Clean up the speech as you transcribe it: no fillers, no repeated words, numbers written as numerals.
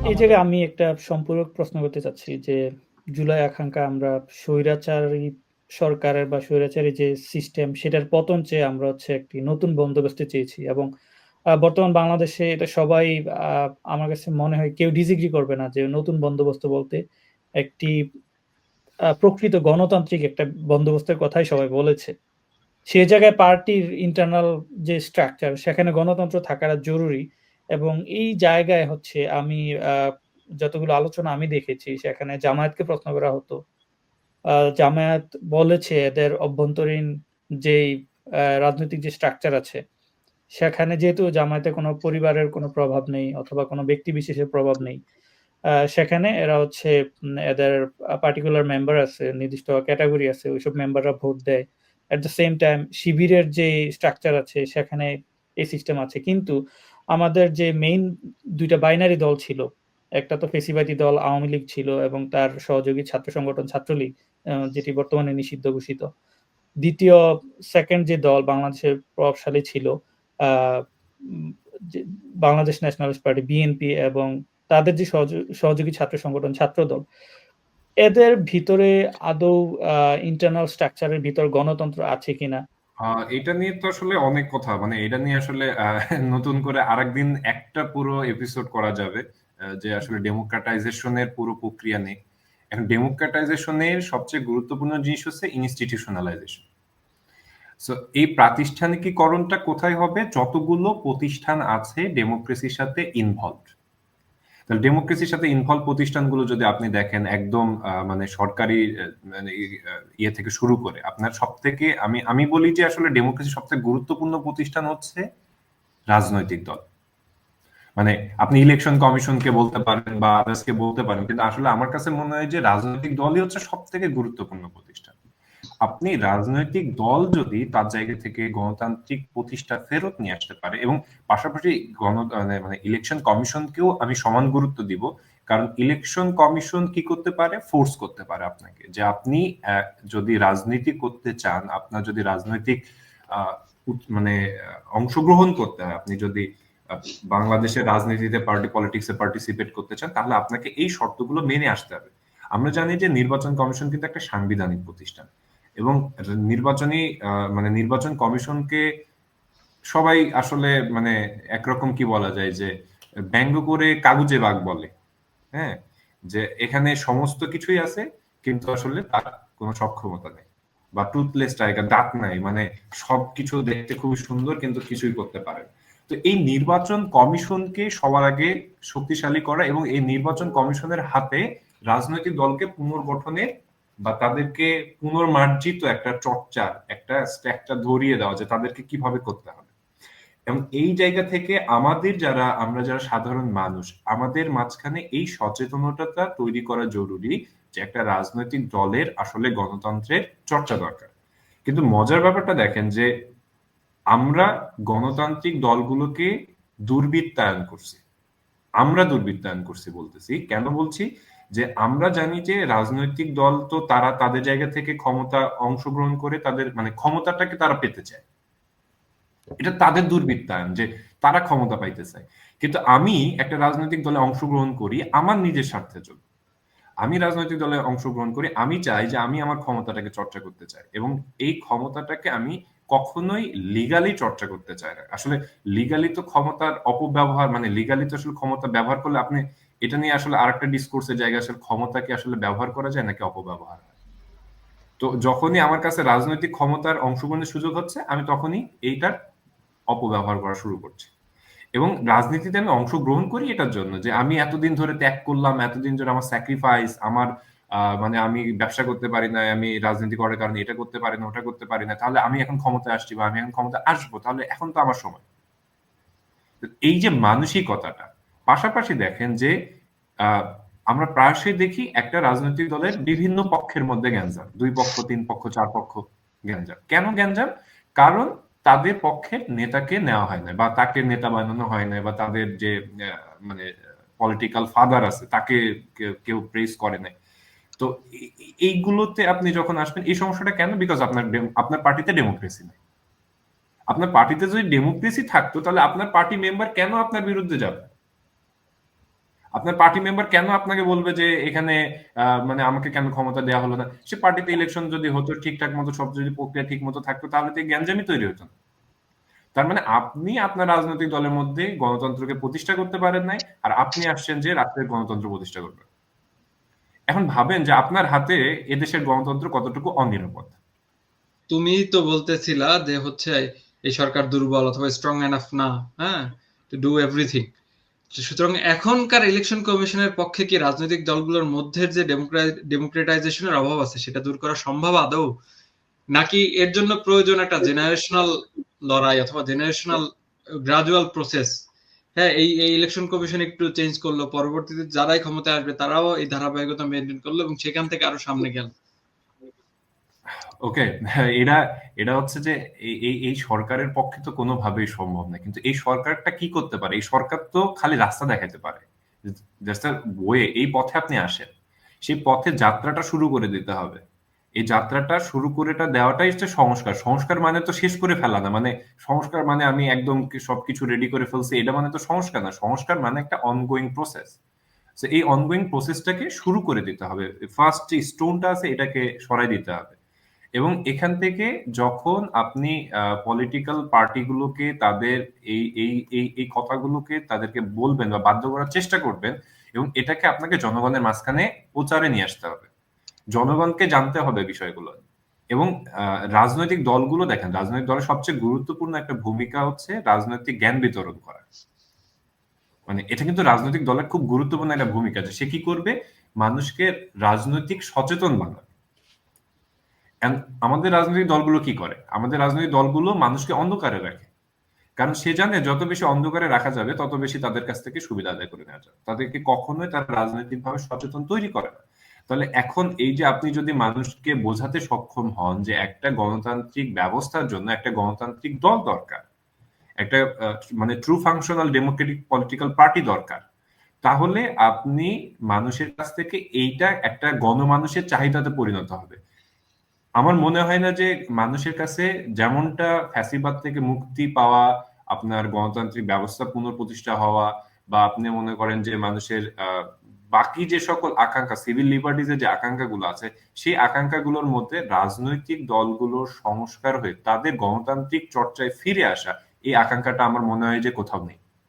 এই জায়গায় আমি একটা সম্পূরক প্রশ্ন করতে চাচ্ছি যে জুলাই আকাঙ্ক্ষা আমরা স্বৈরাচারী সরকারের বা স্বৈরাচারী যে সিস্টেম সেটার পতন চেয়ে আমরা হচ্ছে একটি নতুন বন্দোবস্ত চেয়েছি এবং বর্তমান বাংলাদেশে এটা সবাই আমার কাছে মনে হয় কেউ ডিসএগ্রি করবে না যে নতুন বন্দোবস্ত বলতে একটি প্রকৃত গণতান্ত্রিক একটা বন্দোবস্তের কথাই সবাই বলেছে। সে জায়গায় পার্টির ইন্টারনাল যে স্ট্রাকচার সেখানে গণতন্ত্র থাকাটা জরুরি এবং এই জায়গায় হচ্ছে আমি যতগুলো আলোচনা আমি দেখেছি সেখানে জামায়াতকে প্রশ্ন করা হতো। জামায়াত বলেছে এদের অভ্যন্তরীণ যেই রাজনৈতিক যে স্ট্রাকচার আছে সেখানে যেহেতু জামায়াতের কোনো পরিবারের কোনো প্রভাব নেই অথবা কোনো ব্যক্তি বিশেষের প্রভাব নেই, সেখানে এরা হচ্ছে এদের পার্টিকুলার মেম্বার আছে, নির্দিষ্ট ক্যাটাগরি আছে, ওইসব মেম্বাররা ভোট দেয়। এট দ্য সেম টাইম শিবিরের যে স্ট্রাকচার আছে সেখানে এই সিস্টেম আছে। কিন্তু আমাদের যে মেইন ২ টা বাইনারি দল ছিল, একটা তো ফেসিবাদী দল আওয়ামী লীগ ছিল এবং তার সহযোগী ছাত্র সংগঠন ছাত্রলীগ, যেটি বর্তমানে নিষিদ্ধ ঘোষিত। দ্বিতীয় সেকেন্ড যে দল বাংলাদেশের প্রভাবশালী ছিল, আ উম যে বাংলাদেশ ন্যাশনালিস্ট পার্টি বিএনপি এবং তাদের যে সহযোগী ছাত্র সংগঠন ছাত্রদল, এদের ভিতরে আদৌ আ ইন্টারনাল স্ট্রাকচার এর ভিতর গণতন্ত্র আছে কিনা? এটা নিয়ে তো আসলে অনেক কথা, মানে এটা নিয়ে আসলে নতুন করে আরেকদিন একটা পুরো এপিসোড করা যাবে, যে আসলে ডেমোক্রেটাইজেশনের পুরো প্রক্রিয়া নিয়ে। এখন ডেমোক্রেটাইজেশনের সবচেয়ে গুরুত্বপূর্ণ জিনিস হচ্ছে ইনস্টিটিউশনালাইজেশন। সো এই প্রাতিষ্ঠানিকীকরণটা কোথায় হবে? যতগুলো প্রতিষ্ঠান আছে ডেমোক্রেসির সাথে ইনভলভড, তাহলে ডেমোক্রেসির সাথে ইনভলভ প্রতিষ্ঠানগুলো যদি আপনি দেখেন, একদম মানে সরকারি মানে ইয়ে থেকে শুরু করে আপনার সব থেকে, আমি আমি বলি যে আসলে ডেমোক্রেসির সবথেকে গুরুত্বপূর্ণ প্রতিষ্ঠান হচ্ছে রাজনৈতিক দল। মানে আপনি ইলেকশন কমিশনকে বলতে পারেন বা আদার্সকে বলতে পারেন, কিন্তু আসলে আমার কাছে মনে হয় যে রাজনৈতিক দলই হচ্ছে সব থেকে গুরুত্বপূর্ণ প্রতিষ্ঠান। আপনি রাজনৈতিক দল যদি তার জায়গা থেকে গণতান্ত্রিক প্রতিষ্ঠা ফেরত নিয়ে আসতে পারে, এবং পাশাপাশি মানে ইলেকশন কমিশনকেও আমি সমান গুরুত্ব দিব, কারণ ইলেকশন কমিশন কি করতে পারে? ফোর্স করতে পারে আপনাকে, যে আপনি যদি রাজনীতি করতে চান, আপনার যদি রাজনৈতিক আহ, মানে অংশগ্রহণ করতে হয়, আপনি যদি আহ, বাংলাদেশের রাজনীতিতে পার্টি পলিটিক্সে পার্টিসিপেট করতে চান, তাহলে আপনাকে এই শর্তগুলো মেনে আসতে হবে। আমরা জানি যে নির্বাচন কমিশন কিন্তু একটা সাংবিধানিক প্রতিষ্ঠান, এবং নির্বাচনী মানে নির্বাচন কমিশনকে সবাই আসলে মানে একরকম কি বলা যায় যে ব্যঙ্গ করে কাগুজে বাঘ বলে। হ্যাঁ, যে এখানে সমস্ত কিছুই আছে কিন্তু আসলে তার কোনো সক্ষমতা নেই, বা টুথলেস টাইগার, দাঁত নাই, মানে সবকিছু দেখতে খুবই সুন্দর কিন্তু কিছুই করতে পারে না। তো এই নির্বাচন কমিশনকে সবার আগে শক্তিশালী করা, এবং এই নির্বাচন কমিশনের হাতে রাজনৈতিক দলকে পুনর্গঠনের বা তাদেরকে পুনর্মার্জিত একটা চর্চার একটা স্ট্রাকচার ধরিয়ে দেওয়া, যে তাদেরকে কিভাবে করতে হবে। এবং এই জায়গা থেকে আমাদের যারা, আমরা যারা সাধারণ মানুষ, আমাদের মাঝখানে এই সচেতনতাটা তৈরি করা জরুরি, যে একটা রাজনৈতিক দলের আসলে গণতন্ত্রের চর্চা দরকার। কিন্তু মজার ব্যাপারটা দেখেন যে আমরা গণতান্ত্রিক দলগুলোকে দুর্বৃত্তায়ন করছি। আমরা দুর্বৃত্তায়ন করছি বলতেছি, কেন বলছি? যে আমরা জানি যে রাজনৈতিক দল তো তারা তাদের জায়গা থেকে ক্ষমতা অংশগ্রহণ করে তাদের মানে ক্ষমতাটাকে তারা পেতে চায়, এটা তাদের দুর্বৃত্তায়ন, যে তারা ক্ষমতা পাইতে চায়। কিন্তু আমি একটা রাজনৈতিক দলে অংশগ্রহণ করি আমার নিজের স্বার্থের জন্য। আমি রাজনৈতিক দলে অংশগ্রহণ করি, আমি চাই যে আমি আমার ক্ষমতাটাকে চর্চা করতে চাই, এবং এই ক্ষমতাটাকে আমি কখনোই লিগালি চর্চা করতে চাই না। আসলে লিগালি তো ক্ষমতার অপব্যবহার, মানে লিগালি তো আসলে ক্ষমতা ব্যবহার করলে আপনি, এটা নিয়ে আসলে আরেকটা ডিসকোর্সের জায়গা, আসলে ক্ষমতাকে আসলে ব্যবহার করা যায় নাকি অপব্যবহার হয়। তো যখনই আমার কাছে রাজনৈতিক ক্ষমতার অংশগ্রহণের সুযোগ হচ্ছে, আমি তখনই এইটার অপব্যবহার করা শুরু করছি। এবং রাজনীতিতে আমি অংশগ্রহণ করি এটার জন্য যে আমি এতদিন ধরে ত্যাগ করলাম, এতদিন ধরে আমার স্যাক্রিফাইস, আমার মানে আমি ব্যবসা করতে পারি না, আমি রাজনীতি করার কারণে এটা করতে পারি না, ওটা করতে পারি না, তাহলে আমি এখন ক্ষমতায় আসছি বা আমি এখন ক্ষমতায় আসবো, তাহলে এখন তো আমার সময়। তো এই যে মানসিকতাটা, পাশাপাশি দেখেন যে আহ, আমরা প্রায়শই দেখি একটা রাজনৈতিক দলের বিভিন্ন পক্ষের মধ্যে গ্যাঞ্জাম, দুই পক্ষ, তিন পক্ষ, চার পক্ষ গ্যাঞ্জাম। কেন গ্যাঞ্জাম? কারণ তাদের পক্ষের নেতাকে নেওয়া হয় না, বা তাকে নেতা বানানো হয় না, বা তাদের যে মানে পলিটিক্যাল ফাদার আছে তাকে কেউ প্রেস করে নাই। তো এইগুলোতে আপনি যখন আসবেন, এই সমস্যাটা কেন? বিকজ আপনার আপনার পার্টিতে ডেমোক্রেসি নেই। আপনার পার্টিতে যদি ডেমোক্রেসি থাকতো, তাহলে আপনার পার্টি মেম্বার কেন আপনার বিরুদ্ধে যাবে? আপনার পার্টি মেম্বার কেন আপনাকে বলবে যে এখানে মানে আমাকে কেন ক্ষমতা দেওয়া হলো না? সে পার্টিতে ইলেকশন যদি হতো ঠিকঠাক মতো, সব যদি প্রক্রিয়া ঠিক মতো থাকতো, তাহলে তো এই গ্যাঞ্জামই তৈরি হতো না। তার মানে আপনি আপনার রাজনৈতিক দলের মধ্যে গণতন্ত্রকে প্রতিষ্ঠা করতে পারেন নাই, আর আপনি আসছেন যে রাষ্ট্রের গণতন্ত্র প্রতিষ্ঠা করবেন। এখন ভাবেন যে আপনার হাতে এদেশের গণতন্ত্র কতটুকু অনিরাপদ। তুমি তো বলতেছিলা যে হচ্ছে এই সরকার দুর্বল অথবা স্ট্রং এনাফ না, হ্যাঁ, টু ডু এভরিথিং। সুতরাং এখনকার ইলেকশন কমিশনের পক্ষে কি রাজনৈতিক দলগুলোর মধ্যে যে ডেমোক্রেটাইজেশনের অভাব আছে সেটা দূর করা সম্ভব আদৌ, নাকি এর জন্য প্রয়োজন একটা জেনারেশনাল লড়াই অথবা জেনারেশনাল গ্রাজুয়াল প্রসেস? হ্যাঁ, এই এই ইলেকশন কমিশন একটু চেঞ্জ করলো, পরবর্তীতে যারাই ক্ষমতায় আসবে তারাও এই ধারাবাহিকতা মেনটেন করলো এবং সেখান থেকে আরো সামনে গেল। ওকে, এটা এটা হচ্ছে যে এই সরকারের পক্ষে তো কোনোভাবেই সম্ভব না, কিন্তু এই সরকারটা কি করতে পারে? এই সরকার তো খালি রাস্তা দেখাতে পারে, জাস্ট বয়ে এই পথে আপনি আসেন, সেই পথে যাত্রাটা শুরু করে দিতে হবে। এই যাত্রাটা শুরু করেটা দেওয়াটাই হচ্ছে সংস্কার। সংস্কার মানে তো শেষ করে ফেলা না, মানে সংস্কার মানে আমি একদম সবকিছু রেডি করে ফেলছি এটা মানে তো সংস্কার না। সংস্কার মানে একটা অনগোয়িং প্রসেস। তো এই অনগোয়িং প্রসেসটাকে শুরু করে দিতে হবে। ফার্স্ট যে স্টোনটা আছে এটাকে সরাই দিতে হবে। এবং এখান থেকে যখন আপনি পলিটিক্যাল পার্টিগুলোকে তাদের এই এই এই এই কথাগুলোকে তাদেরকে বলবেন বা বাধ্য করার চেষ্টা করবেন, এবং এটাকে আপনাকে জনগণের মাঝখানে প্রচারে নিয়ে আসতে হবে, জনগণকে জানতে হবে বিষয়গুলো। এবং রাজনৈতিক দলগুলো দেখেন, রাজনৈতিক দলের সবচেয়ে গুরুত্বপূর্ণ একটা ভূমিকা হচ্ছে রাজনৈতিক জ্ঞান বিতরণ করা। মানে এটা কিন্তু রাজনৈতিক দলের খুব গুরুত্বপূর্ণ একটা ভূমিকা, যে সে কি করবে, মানুষকে রাজনৈতিক সচেতন বানাবে। And আমাদের রাজনৈতিক দলগুলো কি করে? আমাদের রাজনৈতিক দলগুলো মানুষকে অন্ধকারে রাখে। কারণ সে জানে যত বেশি অন্ধকারে রাখা যাবে তত বেশি তাদের কাছ থেকে সুবিধা আদায় করে নেওয়া যাবে। তাদেরকে কখনোই তারা রাজনৈতিকভাবে সচেতন তৈরি করে না। তাহলে এখন এই যে আপনি যদি মানুষকে বোঝাতে সক্ষম হন যে একটা গণতান্ত্রিক ব্যবস্থার জন্য একটা গণতান্ত্রিক দল দরকার, একটা মানে true functional Democratic political party দরকার, তাহলে আপনি মানুষের কাছ থেকে এইটা একটা গণমানুষের চাহিদাতে পরিণত হবে। আমার মনে হয় না যে মানুষের কাছে যেমনটা ফ্যাসিবাদ থেকে মুক্তি পাওয়া, আপনার গণতান্ত্রিক ব্যবস্থা পুনঃপ্রতিষ্ঠা হওয়া, বা আপনি মনে করেন যে মানুষের বাকি যে সকল আকাঙ্ক্ষা, সিভিল লিবার্টিজের যে আকাঙ্ক্ষাগুলো আছে, সেই আকাঙ্ক্ষাগুলোর মধ্যে রাজনৈতিক দলগুলোর সংস্কার হয়ে তাদের গণতান্ত্রিক চর্চায় ফিরে আসা, এই আকাঙ্ক্ষাটা আমার মনে হয় যে কোথাও নেই।